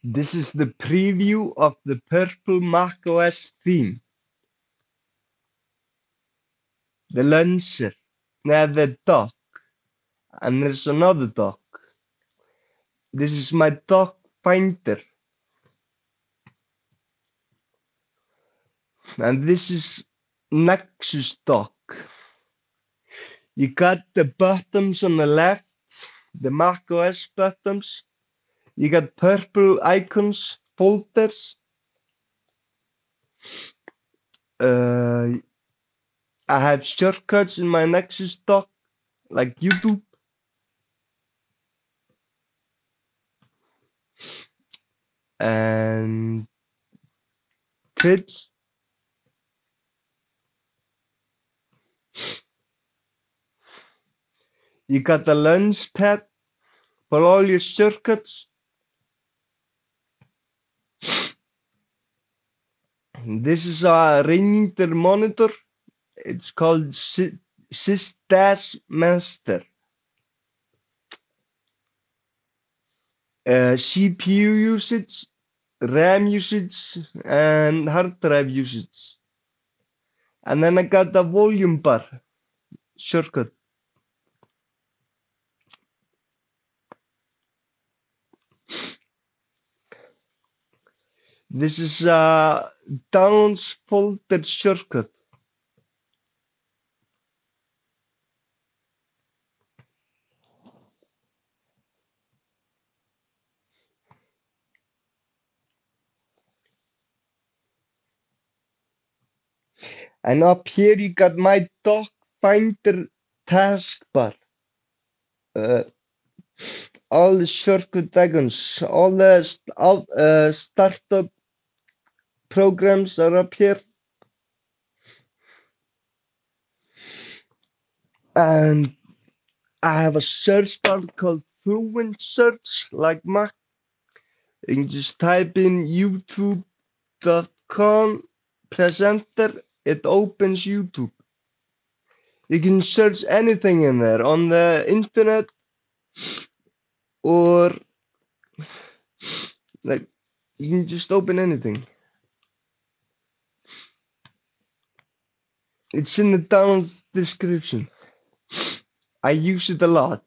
This is the preview of the purple macOS theme. The launcher, the dock, and there's another dock. This is my dock finder. And this is Nexus dock. You got the buttons on the left, the macOS buttons. You got purple icons, folders. I have shortcuts in my Nexus dock, like YouTube. And Twitch. You got the launch pad for all your shortcuts. This is a Rainier monitor. It's called SysDash Master. CPU usage, RAM usage, and hard drive usage. And then I got the volume bar shortcut. This is a downloads folder shortcut. And up here you got my dock finder taskbar. All the shortcut icons, all the startup programs are up here. And I have a search bar called Fluent Search, like Mac. You can just type in youtube.com presenter, it opens YouTube. You can search anything in there on the internet, or like you can just open anything. It's in the downloads description. I use it a lot.